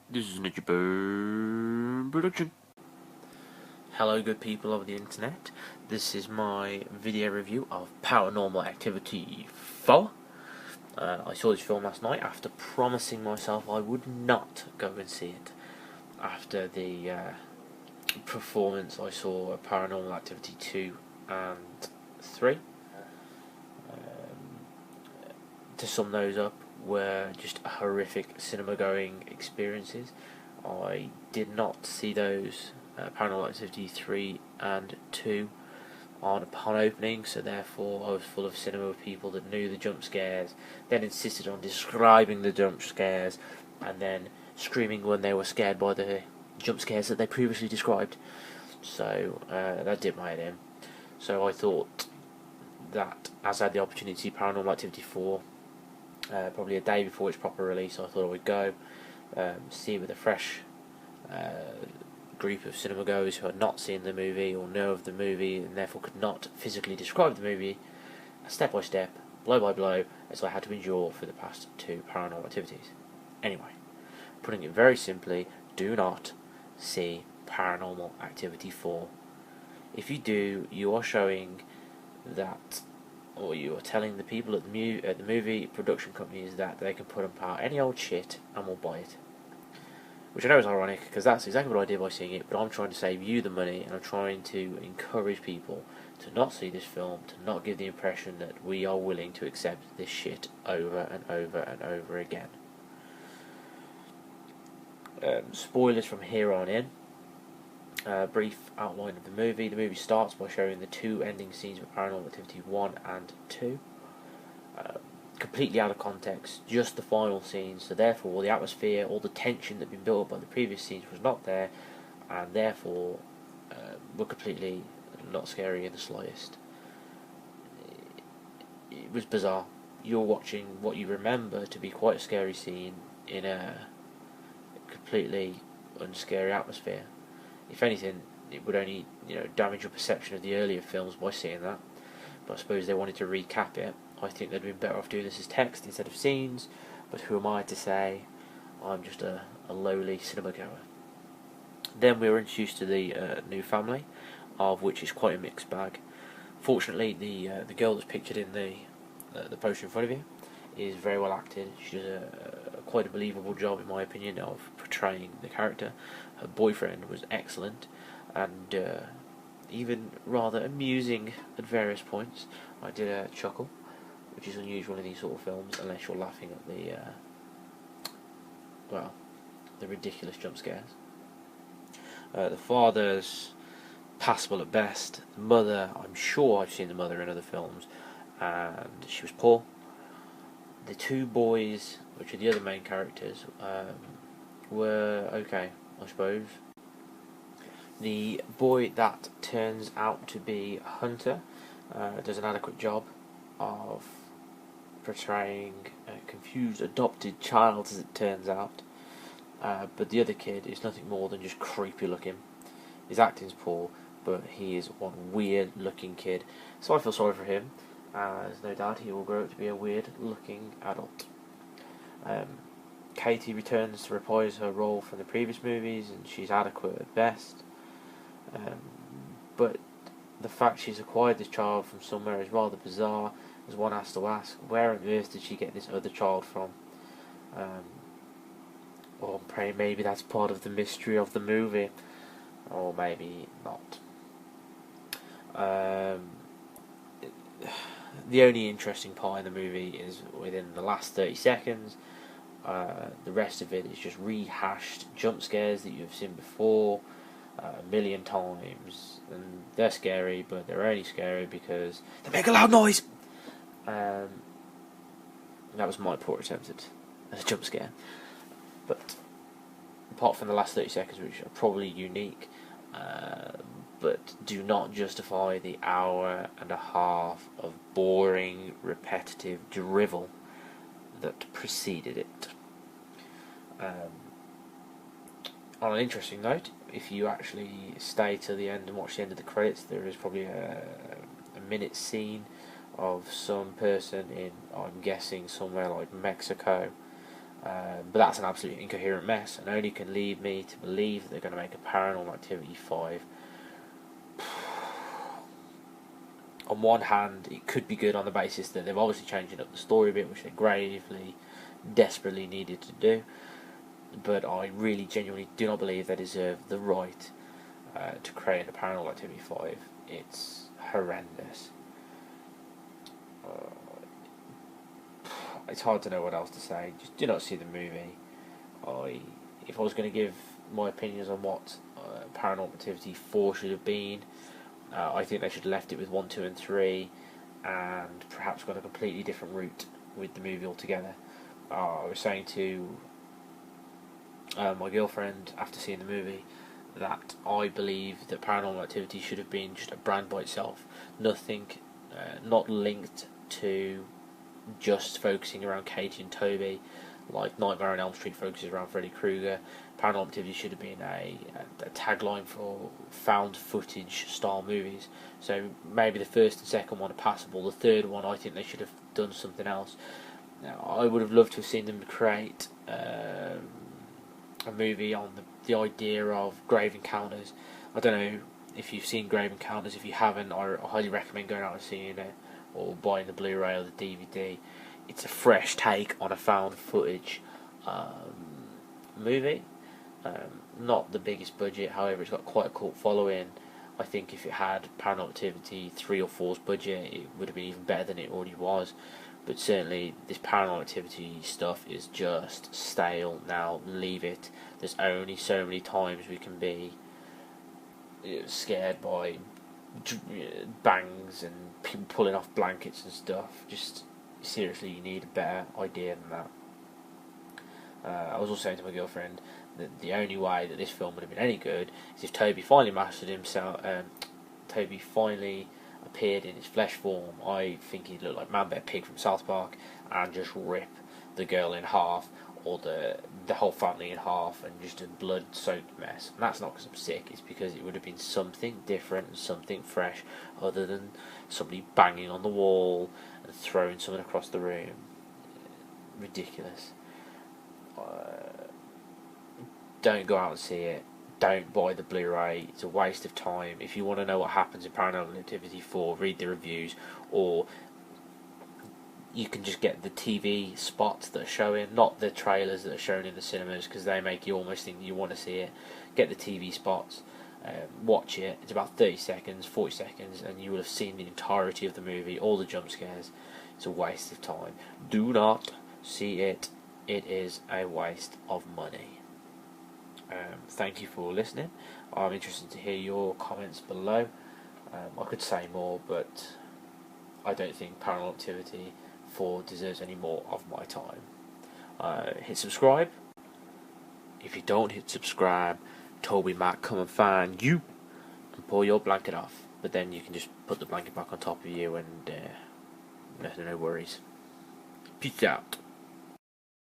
This is an Ichiban production. Hello good people of the internet, this is my video review of Paranormal Activity 4. I saw this film last night after promising myself I would not go and see it. After the performance I saw Paranormal Activity 2 and 3. To sum those up, were just horrific cinema going experiences. I did not see those Paranormal Activity 3 and 2 upon opening, so therefore I was full of cinema with people that knew the jump scares, then insisted on describing the jump scares, and then screaming when they were scared by the jump scares that they previously described. So that did my head in. So I thought that as I had the opportunity to see Paranormal Activity 4, probably a day before its proper release, I thought I would go see it with a fresh group of cinema goers who had not seen the movie or know of the movie and therefore could not physically describe the movie step by step, blow by blow, as I had to endure for the past two Paranormal Activities. Anyway, putting it very simply, do not see Paranormal Activity 4. If you do, you are showing that, or you are telling the people at the movie production companies that they can put apart any old shit and we'll buy it. Which I know is ironic, because that's exactly what I did by seeing it, but I'm trying to save you the money, and I'm trying to encourage people to not see this film, to not give the impression that we are willing to accept this shit over and over and over again. Spoilers from here on in. Brief outline of the movie. The movie starts by showing the two ending scenes of Paranormal Activity 1 and 2. Completely out of context, just the final scenes, so therefore all the atmosphere, all the tension that had been built up by the previous scenes was not there, and therefore were completely not scary in the slightest. It was bizarre. You're watching what you remember to be quite a scary scene in a completely unscary atmosphere. If anything, it would only damage your perception of the earlier films by seeing that. But I suppose they wanted to recap it. I think they'd been better off doing this as text instead of scenes, but who am I to say? I'm just a lowly cinema goer. Then we were introduced to the new family, of which is quite a mixed bag. Fortunately, the girl that's pictured in the poster in front of you is very well acted. She does quite a believable job, in my opinion, of portraying the character. Her boyfriend was excellent, and even rather amusing at various points. I did a chuckle, which is unusual in these sort of films, unless you're laughing at the ridiculous jump scares. The father's passable at best. The mother, I'm sure I've seen the mother in other films, and she was poor. The two boys, which are the other main characters, were okay, I suppose. The boy that turns out to be Hunter does an adequate job of portraying a confused adopted child, as it turns out. But the other kid is nothing more than just creepy looking. His acting's poor, but he is one weird looking kid. So I feel sorry for him, as no doubt he will grow up to be a weird looking adult. Katie returns to reprise her role from the previous movies, and she's adequate at best. But the fact she's acquired this child from somewhere is rather bizarre, as one has to ask, where on earth did she get this other child from? Or pray maybe that's part of the mystery of the movie, or maybe not. The only interesting part in the movie is within the last 30 seconds. The rest of it is just rehashed jump scares that you've seen before a million times, and they're scary, but they're only scary because they make a loud noise. That was my poor attempt at a jump scare. But apart from the last 30 seconds, which are probably unique, but do not justify the hour and a half of boring, repetitive drivel that preceded it. On an interesting note, if you actually stay till the end and watch the end of the credits, there is probably a minute scene of some person in, I'm guessing, somewhere like Mexico, But that's an absolute incoherent mess, and only can lead me to believe that they're going to make a Paranormal Activity 5. On one hand, it could be good on the basis that they've obviously changing up the story a bit, which they gravely, desperately needed to do. But I really genuinely do not believe they deserve the right to create a Paranormal Activity 5. It's horrendous. It's hard to know what else to say. Just do not see the movie. If I was going to give my opinions on what Paranormal Activity 4 should have been, I think they should have left it with 1, 2 and 3 and perhaps gone a completely different route with the movie altogether. I was saying to my girlfriend after seeing the movie that I believe that Paranormal Activity should have been just a brand by itself. Nothing, not linked to just focusing around Katie and Toby, like Nightmare on Elm Street focuses around Freddy Krueger. Paranormal Activity should have been a tagline for found footage style movies. So maybe the first and second one are passable. The third one, I think they should have done something else. Now, I would have loved to have seen them create a movie on the idea of grave encounters. I don't know if you've seen Grave Encounters. If you haven't, I highly recommend going out and seeing it, or buying the Blu-ray or the DVD. It's a fresh take on a found footage movie. Not the biggest budget, however, it's got quite a cult following. I think if it had Paranormal Activity 3 or 4's budget, it would have been even better than it already was. But certainly, this Paranormal Activity stuff is just stale now. Leave it. There's only so many times we can be scared by bangs and people pulling off blankets and stuff. Just seriously, you need a better idea than that. I was also saying to my girlfriend that the only way that this film would have been any good is if Toby finally mastered himself. Toby finally appeared in his flesh form. I think he'd look like Man Bear Pig from South Park and just rip the girl in half, or the whole family in half, and just a blood-soaked mess. And that's not because I'm sick, it's because it would have been something different and something fresh, other than somebody banging on the wall and throwing something across the room. Ridiculous. Don't go out and see it. Don't buy the Blu-ray. It's a waste of time. If you want to know what happens in Paranormal Activity 4, read the reviews, or you can just get the TV spots that are showing, not the trailers that are shown in the cinemas, because they make you almost think you want to see it. Get the TV spots, watch it. It's about 30 seconds, 40 seconds, and you will have seen the entirety of the movie, all the jump scares. It's a waste of time. Do not see it. It is a waste of money. Thank you for listening. I'm interested to hear your comments below. I could say more, but I don't think Paranormal Activity 4 deserves any more of my time. Hit subscribe. If you don't hit subscribe, Toby might come and find you and pull your blanket off. But then you can just put the blanket back on top of you and no worries. Peace out.